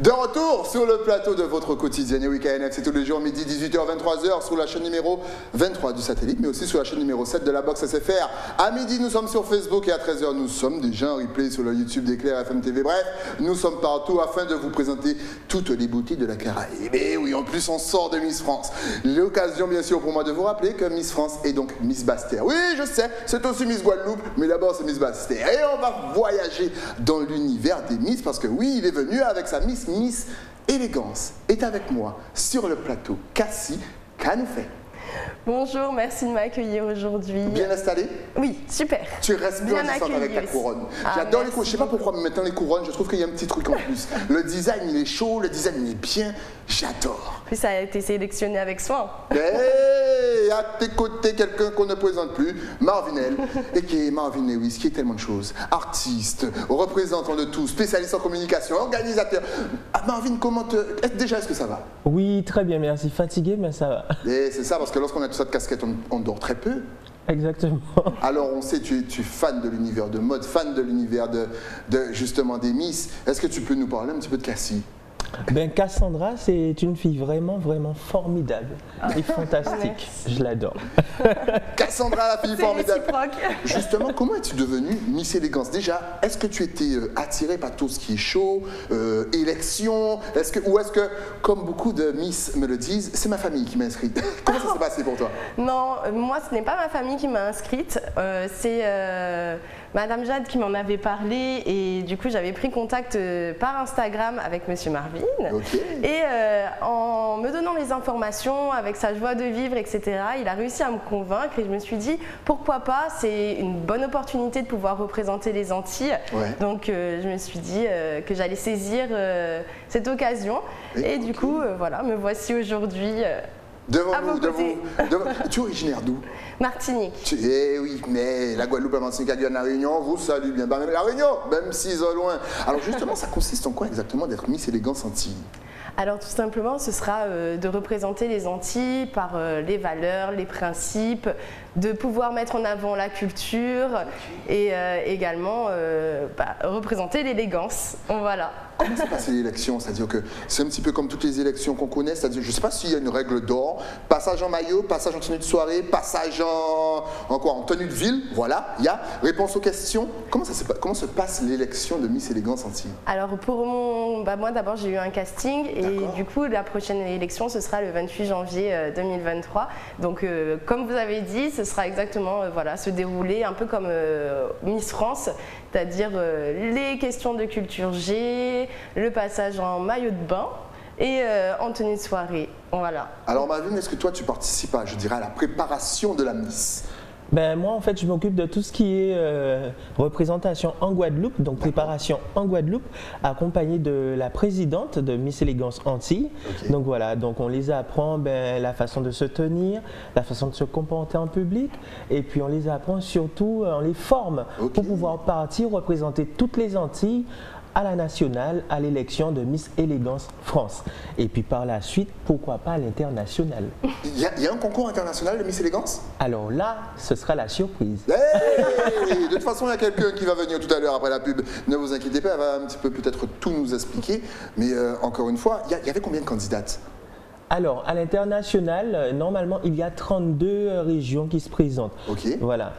De retour sur le plateau de votre quotidien WKNF, c'est tous les jours midi 18h 23h sur la chaîne numéro 23 du satellite, mais aussi sur la chaîne numéro 7 de la box SFR. À midi, nous sommes sur Facebook et à 13h, nous sommes déjà en replay sur le YouTube d'Éclair FM TV. Bref, nous sommes partout afin de vous présenter toutes les beautés de la Caraïbe. Et oui, en plus, on sort de Miss France. L'occasion, bien sûr, pour moi de vous rappeler que Miss France est donc Miss Basse-Terre. Oui, je sais, c'est aussi Miss Guadeloupe, mais d'abord, c'est Miss Basse-Terre. Et on va voyager dans l'univers des Miss parce que oui, il est venu avec sa Miss Élégance est avec moi sur le plateau. Cassie, qu'a-nous fait? Bonjour, merci de m'accueillir aujourd'hui. Bien installée? Oui, super. Tu restes bien accueillie avec ta couronne. J'adore les couronnes. Je ne sais pas pourquoi, mais maintenant les couronnes, je trouve qu'il y a un petit truc en plus. Le design, il est chaud, le design, il est bien. J'adore. Puis ça a été sélectionné avec soin. Et à tes côtés, quelqu'un qu'on ne présente plus, Marvinelle, et qui est Marvin Lewis, qui est tellement de choses. Artiste, représentant de tout, spécialiste en communication, organisateur. Ah, Marvin, comment déjà, est-ce que ça va? Oui, très bien, merci. Fatigué, mais ça va. Et c'est ça, parce que lorsqu'on a toute cette casquette, on dort très peu. Exactement. Alors, on sait, tu es fan de l'univers de mode, fan de l'univers de justement des Miss. Est-ce que tu peux nous parler un petit peu de Cassie? Ben, Cassandra, c'est une fille vraiment, vraiment formidable et fantastique. Je l'adore. Cassandra, la fille formidable. Réciproque. Justement, comment es-tu devenue Miss Élégance? Déjà, est-ce que tu étais attirée par tout ce qui est show, élection? Ou est-ce que, comme beaucoup de Miss me le disent, c'est ma famille qui m'a inscrite? Comment ça s'est passé pour toi? Non, moi, ce n'est pas ma famille qui m'a inscrite. C'est Madame Jade qui m'en avait parlé et du coup, j'avais pris contact par Instagram avec Monsieur Marvin. Okay. Et en me donnant les informations, avec sa joie de vivre, etc., il a réussi à me convaincre et je me suis dit, pourquoi pas, c'est une bonne opportunité de pouvoir représenter les Antilles. Ouais. Donc je me suis dit que j'allais saisir cette occasion. Et du coup, voilà, me voici aujourd'hui. Tu es originaire d'où? Martinique. Eh oui, mais la Guadeloupe, la Martinique, la Guyane, la Réunion, vous salue bien. Même la Réunion, même s'ils sont loin. Alors justement, ça consiste en quoi exactement d'être Miss Élégance Antilles? Alors tout simplement, ce sera de représenter les Antilles par les valeurs, les principes, de pouvoir mettre en avant la culture et également représenter l'élégance. Voilà. Comment s'est passée l'élection? C'est-à-dire que c'est un petit peu comme toutes les élections qu'on connaît, c'est-à-dire, je ne sais pas s'il y a une règle d'or, passage en maillot, passage en tenue de soirée, passage en tenue de ville, voilà, il y a réponse aux questions. Comment se passe l'élection de Miss Élégance Antilles? Alors pour moi d'abord j'ai eu un casting et du coup la prochaine élection ce sera le 28 janvier 2023. Donc comme vous avez dit, ce sera exactement se dérouler un peu comme Miss France, c'est-à-dire les questions de culture G, le passage en maillot de bain et en tenue de soirée. Voilà. Alors Marvin, est-ce que toi tu participes à la préparation de la Miss? Ben, moi, en fait, je m'occupe de tout ce qui est représentation en Guadeloupe, donc préparation en Guadeloupe, accompagnée de la présidente de Miss Élégance Antilles. Okay. Donc voilà, donc on les apprend la façon de se tenir, la façon de se comporter en public, et puis on les apprend surtout, on les forme pour pouvoir partir représenter toutes les Antilles à la nationale, à l'élection de Miss Élégance France. Et puis par la suite, pourquoi pas à l'international. Il y a un concours international de Miss Élégance? Alors là, ce sera la surprise. Hey, de toute façon, il y a quelqu'un qui va venir tout à l'heure après la pub. Ne vous inquiétez pas, elle va un petit peu peut-être tout nous expliquer. Mais encore une fois, il y avait combien de candidates? Alors, à l'international, normalement, il y a 32 régions qui se présentent. Ok. Voilà.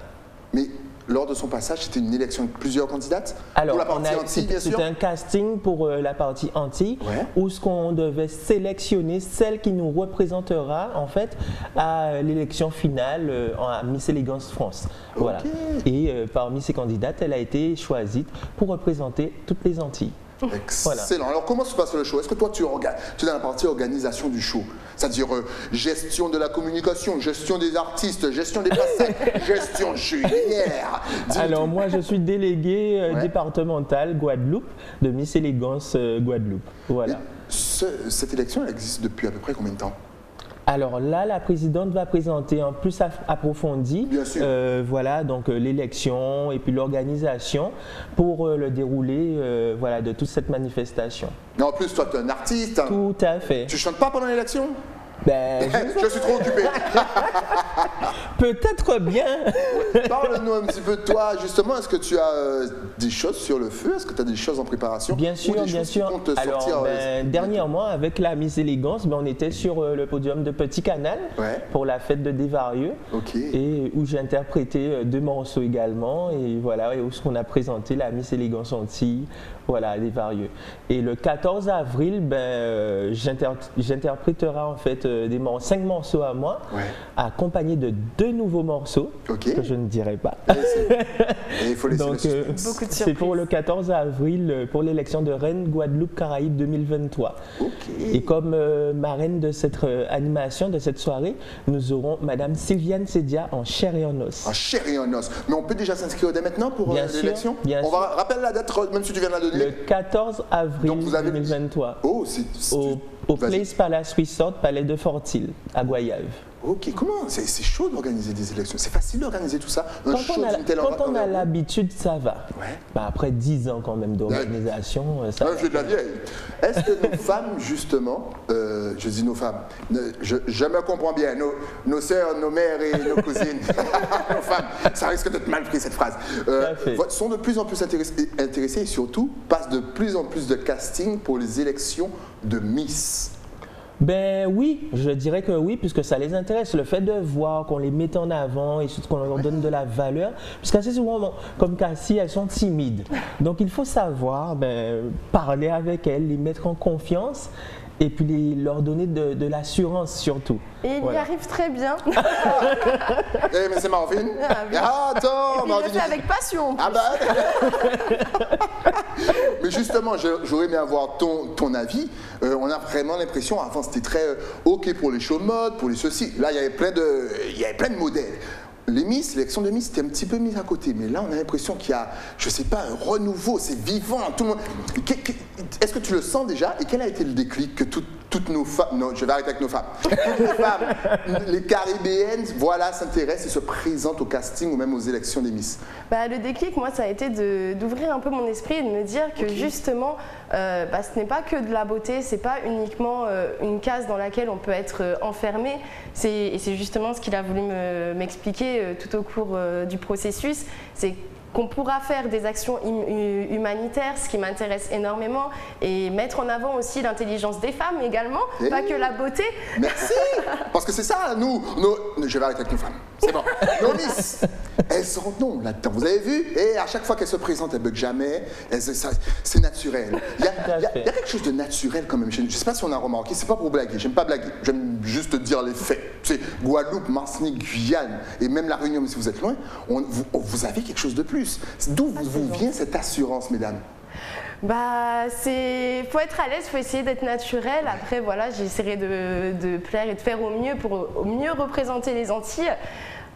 Mais lors de son passage, c'était une élection avec plusieurs candidates? Alors, pour la partie Antilles, bien sûr. C'était un casting pour la partie Antilles, où ce qu'on devait sélectionner celle qui nous représentera en fait à l'élection finale à Miss Élégance France. Voilà. Et parmi ces candidates, elle a été choisie pour représenter toutes les Antilles. Excellent. Voilà. Alors comment se passe le show? Est-ce que toi tu es dans la partie organisation du show? C'est-à-dire gestion de la communication, gestion des artistes, gestion des places, gestion julière. Alors moi je suis délégué départemental Guadeloupe de Miss Élégance Guadeloupe. Voilà. Cette élection elle existe depuis à peu près combien de temps? Alors là, la présidente va présenter en plus approfondi, voilà, donc l'élection et puis l'organisation pour le déroulé de toute cette manifestation. Mais en plus, toi, tu es un artiste. Hein. Tout à fait. Tu chantes pas pendant l'élection? Ben, je suis trop occupé. Peut-être bien. Parle-nous un petit peu de toi, justement. Est-ce que tu as des choses sur le feu? Est-ce que tu as des choses en préparation? Bien sûr, bien sûr. Alors, dernièrement, avec la Miss Élégance, on était sur le podium de Petit Canal pour la fête de Desvarieux, et où j'ai interprété 2 morceaux également, et voilà, et où on a présenté la Miss Élégance Antilles, voilà, Desvarieux. Et le 14 avril, j'interpréterai en fait 5 morceaux à moi, accompagnés de 2 nouveaux morceaux que je ne dirai pas. Et il faut laisser donc, c'est pour le 14 avril pour l'élection de Reine Guadeloupe Caraïbes 2023. Et comme marraine de cette animation, de cette soirée, nous aurons Madame Sylviane Sedia en chair et en os. En chair et en os. Mais on peut déjà s'inscrire dès maintenant pour l'élection? Bien sûr. Rappelle la date, même si tu viens de la donner. Le 14 avril 2023. Au Place Palace Resort, Palais de Fortil, à Goyave. Ok, comment? C'est chaud d'organiser des élections. C'est facile d'organiser tout ça. Quand on a l'habitude, ça va. Après 10 ans quand même d'organisation, ça va. Je de la vieille. Est-ce que nos femmes, justement, je dis nos femmes, je me comprends bien, nos sœurs, nos mères et nos cousines, nos femmes, ça risque d'être mal pris cette phrase, sont de plus en plus intéressées et surtout passent de plus en plus de casting pour les élections de Miss. Ben oui, je dirais que oui, puisque ça les intéresse. Le fait de voir qu'on les met en avant et surtout qu'on leur donne de la valeur, puisqu'assez souvent, comme Cassie, elles sont timides. Donc il faut savoir parler avec elles, les mettre en confiance et puis leur donner de l'assurance surtout. Et il y arrive très bien. Mais c'est Marvin. Attends, Marvin. Il le fait avec passion. Mais justement, j'aurais aimé avoir ton avis. On a vraiment l'impression, avant c'était très OK pour les shows de mode, pour les ceci. Là, il y avait plein de modèles. Les Miss, l'élection de Miss, c'était un petit peu mis à côté. Mais là, on a l'impression qu'il y a, je sais pas, un renouveau, c'est vivant. Tout le monde. Est-ce que tu le sens déjà? Et quel a été le déclic que toutes nos femmes, non, je vais arrêter avec nos femmes, toutes les femmes, les caribéennes, voilà, s'intéressent et se présentent au casting ou même aux élections des Miss? Le déclic, moi, ça a été d'ouvrir un peu mon esprit et de me dire que justement, ce n'est pas que de la beauté, c'est pas uniquement une case dans laquelle on peut être enfermé. Et c'est justement ce qu'il a voulu m'expliquer tout au cours du processus. C'est qu'on pourra faire des actions humanitaires, ce qui m'intéresse énormément, et mettre en avant aussi l'intelligence des femmes également, pas que la beauté. Merci. Parce que c'est ça, je vais arrêter avec nos femmes, c'est bon. Nos Miss, elles sont là-dedans, vous avez vu? Et à chaque fois qu'elles se présentent, elles ne bug jamais, c'est naturel. Il y a quelque chose de naturel quand même. Je ne sais pas si on a remarqué, c'est pas pour blaguer, j'aime pas blaguer, j'aime juste dire les faits. Tu sais, Guadeloupe, Martinique, Guyane, et même La Réunion, si vous êtes loin, vous avez quelque chose de plus. D'où vous vient cette assurance, mesdames? Faut être à l'aise, faut essayer d'être naturel. Après, voilà, j'essaierai de plaire et de faire au mieux pour au mieux représenter les Antilles.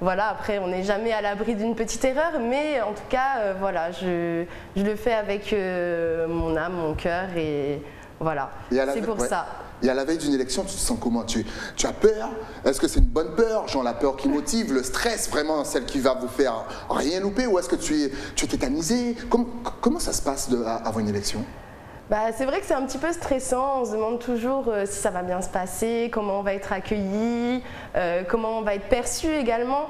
Voilà, après, on n'est jamais à l'abri d'une petite erreur, mais en tout cas, voilà, je le fais avec mon âme, mon cœur, et voilà, c'est pour ça. Et à la veille d'une élection, tu te sens comment? Tu as peur? Est-ce que c'est une bonne peur? Genre la peur qui motive, le stress, vraiment celle qui va vous faire rien louper? Ou est-ce que tu es tétanisé? Comment ça se passe avant une élection? C'est vrai que c'est un petit peu stressant, on se demande toujours si ça va bien se passer, comment on va être accueilli, comment on va être perçu également.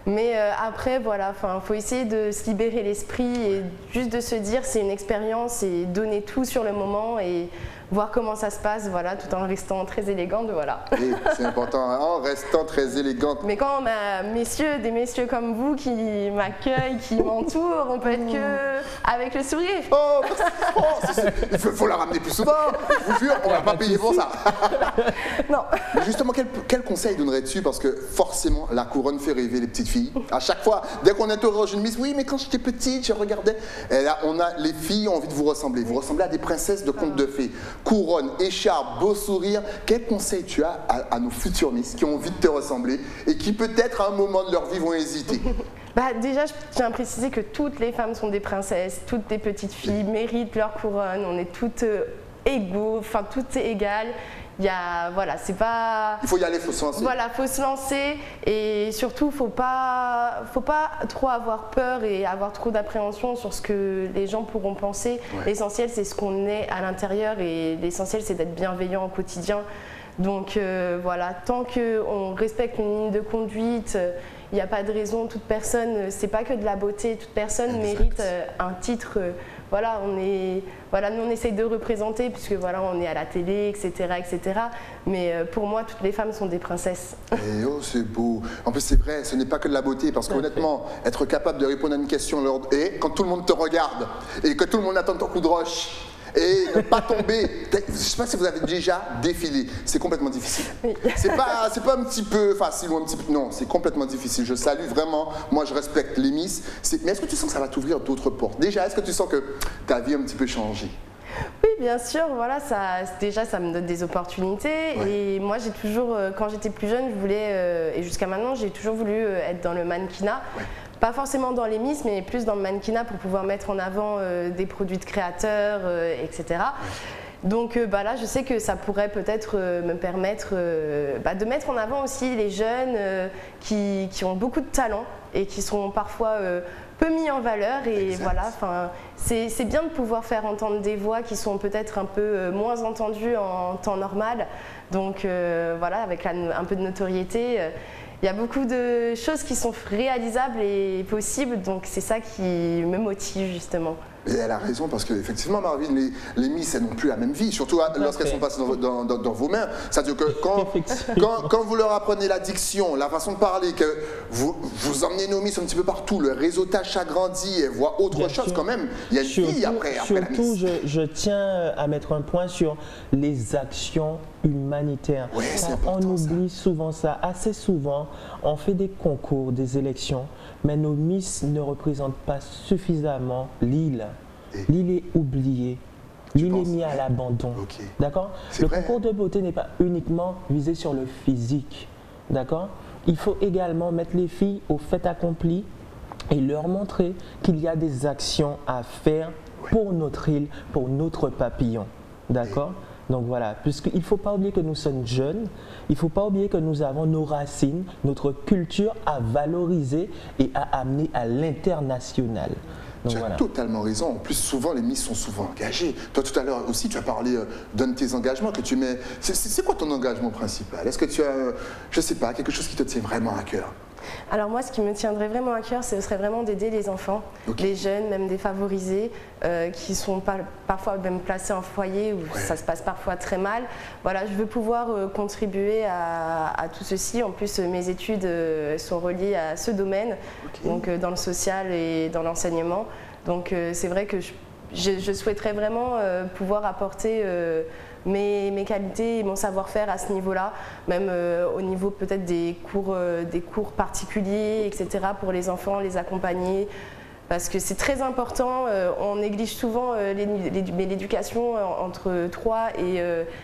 Mais après, voilà, faut essayer de se libérer l'esprit et juste de se dire c'est une expérience et donner tout sur le moment et voir comment ça se passe, voilà, tout en restant très élégante, voilà. Oui, c'est important, en restant très élégante. Mais quand on a des messieurs comme vous qui m'accueillent, qui m'entourent, on peut être que avec le sourire. Il faut la ramener plus souvent, je vous jure, on va pas payer pour ça. Non. Mais justement, quel conseil donnerais-tu? Parce que forcément, la couronne fait rêver les petites filles. À chaque fois, dès qu'on interroge une Miss, oui, mais quand j'étais petite, je regardais. Et là, les filles ont envie de vous ressembler. Vous ressemblez à des princesses de contes de fées. Couronne, écharpe, beau sourire. Quel conseil tu as à nos futures Miss qui ont envie de te ressembler et qui peut-être à un moment de leur vie vont hésiter? Déjà, je tiens à préciser que toutes les femmes sont des princesses, toutes les petites filles méritent leur couronne, on est toutes égaux, toutes égales. Voilà, c'est pas... Il faut y aller, il faut se lancer. Voilà, il faut se lancer et surtout, faut pas trop avoir peur et avoir trop d'appréhension sur ce que les gens pourront penser. Ouais. L'essentiel, c'est ce qu'on est à l'intérieur et l'essentiel, c'est d'être bienveillant au quotidien. Donc voilà, tant qu'on respecte une ligne de conduite, il n'y a pas de raison, toute personne, c'est pas que de la beauté, toute personne mérite un titre. Voilà, nous on essaye de représenter puisque voilà, on est à la télé, etc., etc. Mais pour moi, toutes les femmes sont des princesses. Et oh, c'est beau. En plus, c'est vrai, ce n'est pas que de la beauté, parce qu'honnêtement, être capable de répondre à une question et quand tout le monde te regarde et que tout le monde attend ton coup de roche et ne pas tomber. Je ne sais pas si vous avez déjà défilé, c'est complètement difficile. Oui. C'est pas un petit peu facile ou un petit peu. Non, c'est complètement difficile. Je salue vraiment, moi je respecte les Miss. Mais est-ce que tu sens que ça va t'ouvrir d'autres portes? Déjà, est-ce que tu sens que ta vie a un petit peu changé? Oui, bien sûr, voilà, déjà ça me donne des opportunités et moi j'ai toujours, quand j'étais plus jeune, je voulais, et jusqu'à maintenant, j'ai toujours voulu être dans le mannequinat. Pas forcément dans les Miss, mais plus dans le mannequinat pour pouvoir mettre en avant des produits de créateurs, etc. Donc là, je sais que ça pourrait peut-être me permettre de mettre en avant aussi les jeunes qui ont beaucoup de talent et qui sont parfois peu mis en valeur. Et voilà, c'est bien de pouvoir faire entendre des voix qui sont peut-être un peu moins entendues en temps normal. Donc voilà, avec un peu de notoriété. Il y a beaucoup de choses qui sont réalisables et possibles, donc c'est ça qui me motive justement. Et elle a raison, parce qu'effectivement, Marvin, les Miss, elles n'ont plus la même vie, surtout lorsqu'elles sont passées dans vos mains. C'est-à-dire que quand vous leur apprenez la diction, la façon de parler, que vous emmenez nos Miss un petit peu partout, le réseautage s'agrandit, elles voient autre chose quand même. Il y a une vie après la Miss. Surtout, je tiens à mettre un point sur les actions humanitaires. Ouais, on oublie souvent ça, assez souvent. On fait des concours, des élections, mais nos Miss ne représentent pas suffisamment l'île. L'île est oubliée. L'île est mise à l'abandon. D'accord? Le concours de beauté n'est pas uniquement visé sur le physique. D'accord? Il faut également mettre les filles au fait accompli et leur montrer qu'il y a des actions à faire pour notre île, pour notre papillon. D'accord? Donc voilà, puisqu'il ne faut pas oublier que nous sommes jeunes, il ne faut pas oublier que nous avons nos racines, notre culture à valoriser et à amener à l'international. Tu as totalement raison. En plus, souvent, les Miss sont souvent engagées. Toi, tout à l'heure aussi, tu as parlé d'un de tes engagements que tu mets. C'est quoi ton engagement principal? Est-ce que tu as, je ne sais pas, quelque chose qui te tient vraiment à cœur? Alors moi, ce qui me tiendrait vraiment à cœur, ce serait vraiment d'aider les enfants, les jeunes, même défavorisés, qui sont parfois même placés en foyer où ça se passe parfois très mal. Voilà, je veux pouvoir contribuer à tout ceci. En plus, mes études sont reliées à ce domaine, donc dans le social et dans l'enseignement. Donc c'est vrai que je souhaiterais vraiment pouvoir apporter mes qualités et mon savoir-faire à ce niveau-là, même au niveau peut-être des cours particuliers, etc. pour les enfants, les accompagner. Parce que c'est très important, on néglige souvent l'éducation entre 3 et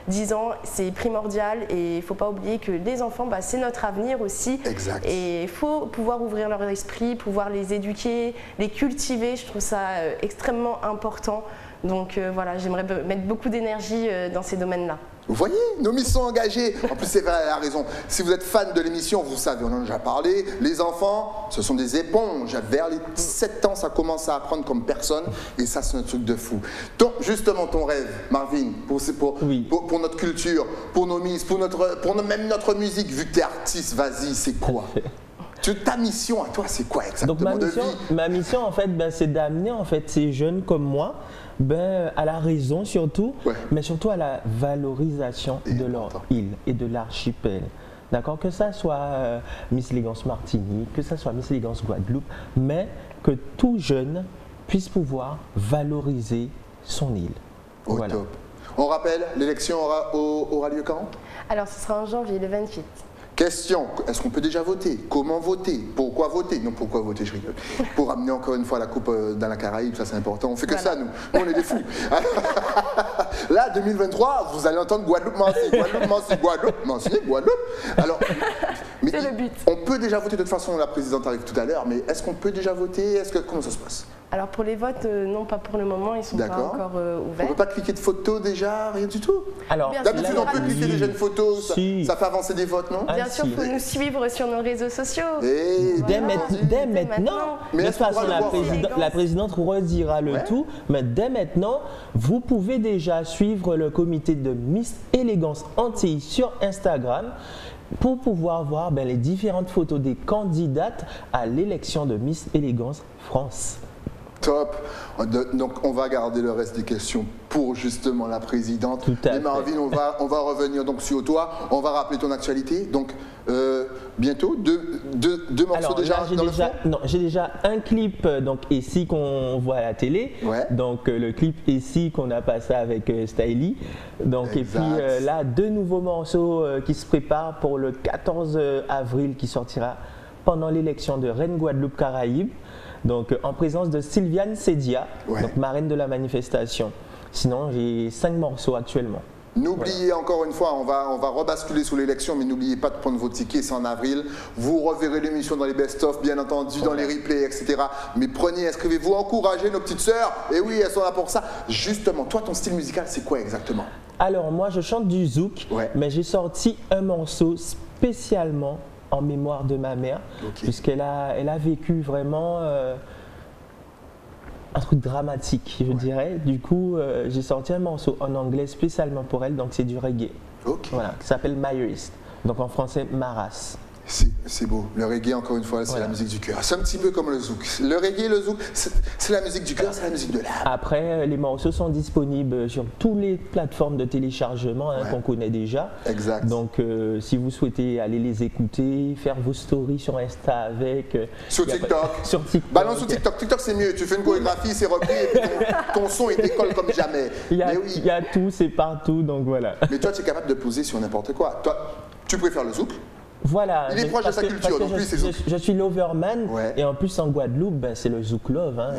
10 ans, c'est primordial et il ne faut pas oublier que les enfants, c'est notre avenir aussi. Exact. Et il faut pouvoir ouvrir leur esprit, pouvoir les éduquer, les cultiver, je trouve ça extrêmement important. Donc voilà, j'aimerais mettre beaucoup d'énergie dans ces domaines-là. Vous voyez, nos Miss sont engagées. En plus, c'est vrai, elle a raison. Si vous êtes fan de l'émission, vous savez, on en a déjà parlé. Les enfants, ce sont des éponges. Vers les 7 ans, ça commence à apprendre comme personne. Et ça, c'est un truc de fou. Donc, justement, ton rêve, Marvin, pour notre culture, pour nos Miss, pour même notre musique, vu que tu es artiste, vas-y, c'est quoi? Ta mission à toi, c'est quoi exactement? Donc ma mission en fait, c'est d'amener en fait ces jeunes comme moi à la raison surtout, mais surtout à la valorisation de leur île et de l'archipel. D'accord? Que ça soit Miss Élégance Martinique, que ça soit Miss Élégance Guadeloupe, mais que tout jeune puisse pouvoir valoriser son île. Voilà. Top. On rappelle, l'élection aura lieu quand? Alors ce sera en janvier, le 28. Question, est-ce qu'on peut déjà voter? Comment voter? Pourquoi voter? Non, pourquoi voter, je rigole. Pour amener encore une fois la coupe dans la Caraïbe, ça c'est important. On fait que ça, nous. Nous, on est des fous. Là, 2023, vous allez entendre Guadeloupe-Mancy, Guadeloupe-Mancy, Guadeloupe-Mancy, Guadeloupe. Alors, c'est le but. On peut déjà voter, de toute façon, la présidente arrive tout à l'heure, mais est-ce qu'on peut déjà voter? Comment ça se passe? Alors pour les votes, non, pas pour le moment, ils ne sont pas encore ouverts. On ne peut pas cliquer de photos déjà, rien du tout? Alors, d'habitude, on peut cliquer déjà une photo, ça fait avancer des votes, non? Bien sûr, il faut nous suivre sur nos réseaux sociaux. Dès maintenant, mais de toute façon, la présidente redira le tout, mais dès maintenant, vous pouvez déjà suivre le comité de Miss Élégance Antilles sur Instagram. pour pouvoir voir les différentes photos des candidates à l'élection de Miss Élégance France. Top. Donc on va garder le reste des questions pour justement la présidente. Tout à fait. Marvin, on va revenir donc sur toi. On va rappeler ton actualité. Donc bientôt deux morceaux. Alors, déjà là, dans le fond. Non, j'ai déjà un clip donc ici qu'on voit à la télé. Ouais. Donc le clip ici qu'on a passé avec Stylie. Donc et puis là 2 nouveaux morceaux qui se préparent pour le 14 avril qui sortira pendant l'élection de Reine Guadeloupe Caraïbes. Donc en présence de Sylviane Sedia, donc marraine de la manifestation. Sinon j'ai 5 morceaux actuellement. N'oubliez encore une fois, on va rebasculer sur l'élection, mais n'oubliez pas de prendre vos tickets, c'est en avril. Vous reverrez l'émission dans les best-of, bien entendu, dans les replays, etc. Mais prenez, inscrivez-vous, encouragez nos petites sœurs. Et oui, elles sont là pour ça. Justement, toi, ton style musical, c'est quoi exactement? Alors moi, je chante du zouk, mais j'ai sorti un morceau spécialement en mémoire de ma mère, puisqu'elle a vécu vraiment un truc dramatique, je dirais. Du coup, j'ai sorti un morceau en anglais spécialement pour elle, donc c'est du reggae. Voilà, qui s'appelle Myerist, donc en français Maras. C'est beau. Le reggae, encore une fois, c'est la musique du cœur. C'est un petit peu comme le zouk. Le reggae, le zouk, c'est la musique du cœur, c'est la musique de l'âme. Après, les morceaux sont disponibles sur toutes les plateformes de téléchargement qu'on connaît déjà. Exact. Donc, si vous souhaitez aller les écouter, faire vos stories sur Insta avec... sur TikTok. Sur TikTok. Balance sur TikTok. TikTok, c'est mieux. Tu fais une chorégraphie, c'est repris, et puis ton son, il décolle comme jamais. Il y a tout, c'est partout, donc voilà. Mais toi, tu es capable de poser sur n'importe quoi. Toi, tu préfères le zouk? Voilà. Il est proche de sa culture, donc lui, c'est zouk. Je suis l'overman, et en plus en Guadeloupe, c'est le zouk love. Hein,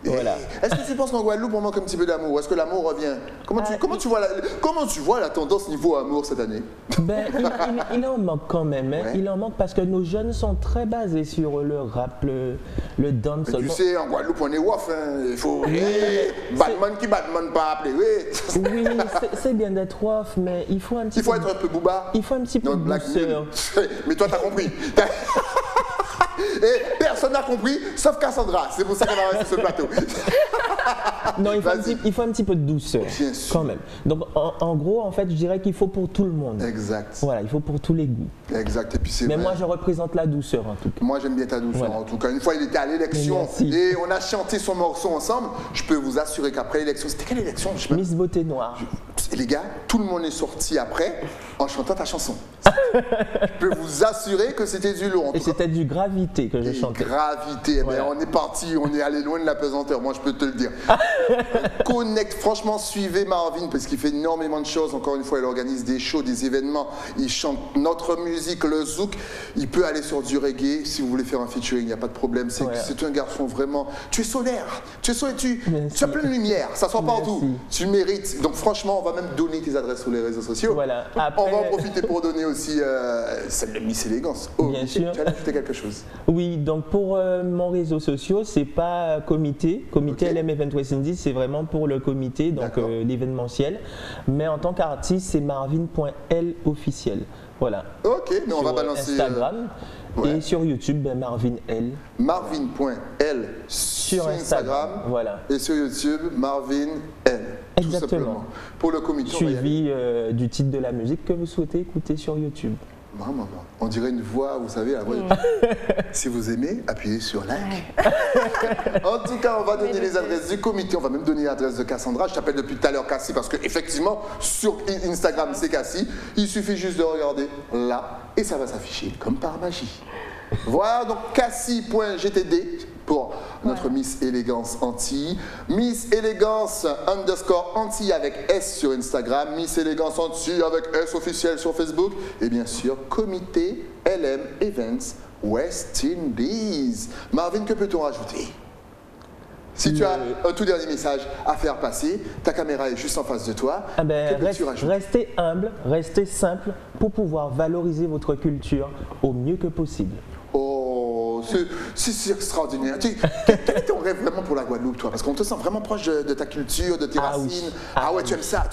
voilà. Est-ce que tu penses qu'en Guadeloupe, on manque un petit peu d'amour? Est-ce que l'amour revient? Comment tu vois la tendance niveau amour cette année? Il en manque quand même. Hein. Il en manque parce que nos jeunes sont très basés sur le rap, le dance. Mais tu sais, en Guadeloupe, on est off. Hein. Il faut... Batman qui Batman pas appeler. Oui, c'est bien d'être off, mais il faut un petit peu... Il faut être un peu booba. Il faut un petit peu de douceur. Mais toi, t'as compris. Et personne n'a compris, sauf Cassandra. C'est pour ça qu'elle a resté sur ce plateau. Non, il faut un petit peu de douceur, quand même. Donc, en gros, en fait, je dirais qu'il faut pour tout le monde. Exact. Voilà, il faut pour tous les goûts. Exact. Et puis mais moi, je représente la douceur, en tout cas. Moi, j'aime bien ta douceur, en tout cas. Une fois, il était à l'élection et on a chanté son morceau ensemble. Je peux vous assurer qu'après l'élection, c'était quelle élection? Miss Beauté Noire. Et les gars, tout le monde est sorti après en chantant ta chanson. Je peux vous assurer que c'était du lourd. Et c'était du Gravité que je chantais. Gravité, on est parti, on est allé loin de la pesanteur, moi je peux te le dire. Connect, franchement, suivez Marvin parce qu'il fait énormément de choses. Encore une fois, il organise des shows, des événements, il chante notre musique, le zouk. Il peut aller sur du reggae si vous voulez faire un featuring, il n'y a pas de problème. C'est un garçon vraiment. Tu es solaire, tu as plein de lumière, ça sort partout. Tu le mérites. Donc franchement, on va même donner tes adresses sur les réseaux sociaux. Voilà. Après... On va en profiter pour donner aussi celle de Miss Élégance. Bien sûr. Tu as ajouté quelque chose? Oui, donc pour mon réseau social, c'est pas comité LM Event West Indies, c'est vraiment pour le comité, donc l'événementiel. Mais en tant qu'artiste, c'est marvin.l officiel. Voilà. Ok, mais on va balancer Instagram et sur YouTube, Marvin L. Marvin.l sur Instagram. Voilà. Et sur YouTube, Marvin L. Exactement. Tout simplement. Pour le comité, suivi du titre de la musique que vous souhaitez écouter sur YouTube. On dirait une voix, vous savez, la voix. Si vous aimez, appuyez sur like. En tout cas, on va donner les adresses du comité. On va même donner l'adresse de Cassandra. Je t'appelle depuis tout à l'heure Cassie parce qu'effectivement, sur Instagram, c'est Cassie. Il suffit juste de regarder là et ça va s'afficher comme par magie. Voilà, donc cassie.gtd pour notre Miss Élégance Antilles. Miss Élégance _Antilles avec S sur Instagram. Miss Élégance Antilles avec S officiel sur Facebook. Et bien sûr, comité LM Events West Indies. Marvin, que peut-on rajouter? Si tu as un tout dernier message à faire passer, ta caméra est juste en face de toi. Restez humble, restez simple pour pouvoir valoriser votre culture au mieux que possible. Oh, c'est extraordinaire. Quel est ton rêve vraiment pour la Guadeloupe, toi? Parce qu'on te sent vraiment proche de ta culture, de tes racines. Tu aimes ça.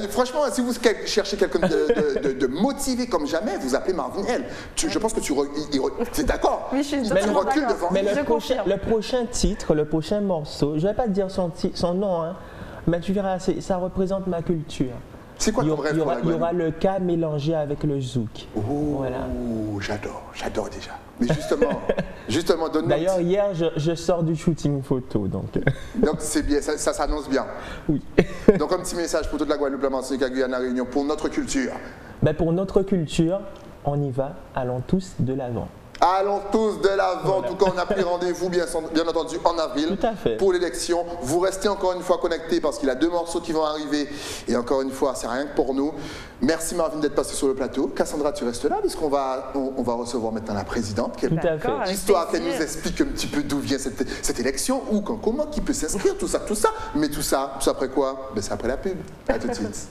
Franchement, si vous cherchez quelqu'un de motivé comme jamais, vous appelez Marvin L. Je pense que tu es d'accord? Oui, je suis recules devant. Mais le prochain titre, le prochain morceau, je ne vais pas te dire son nom, hein, mais tu verras, ça représente ma culture. C'est quoi ton rêve pour la Il y aura Guadeloupe? le K mélangé avec le zouk. Oh, Voilà. j'adore déjà. Mais justement, donne-nous. D'ailleurs, hier, je sors du shooting photo. Donc c'est bien, ça s'annonce bien. oui. Donc, un petit message pour toute la Guadeloupe, la Martinique, la Guyane, la Réunion, pour notre culture. Ben, pour notre culture, on y va, allons tous de l'avant. Allons tous de l'avant. Voilà. En tout cas, on a pris rendez-vous, bien entendu, en avril Tout à fait. pour l'élection. Vous restez encore une fois connectés parce qu'il y a 2 morceaux qui vont arriver. Et encore une fois, c'est rien que pour nous. Merci Marvin d'être passé sur le plateau. Cassandra, tu restes là puisqu'on va recevoir maintenant la présidente. Tout à fait. Avec Histoire qu'elle plaisir. nous explique un petit peu d'où vient cette élection, où, quand, comment, qui peut s'inscrire, tout ça. Mais tout ça après quoi? Ben, c'est après la pub. À tout de suite.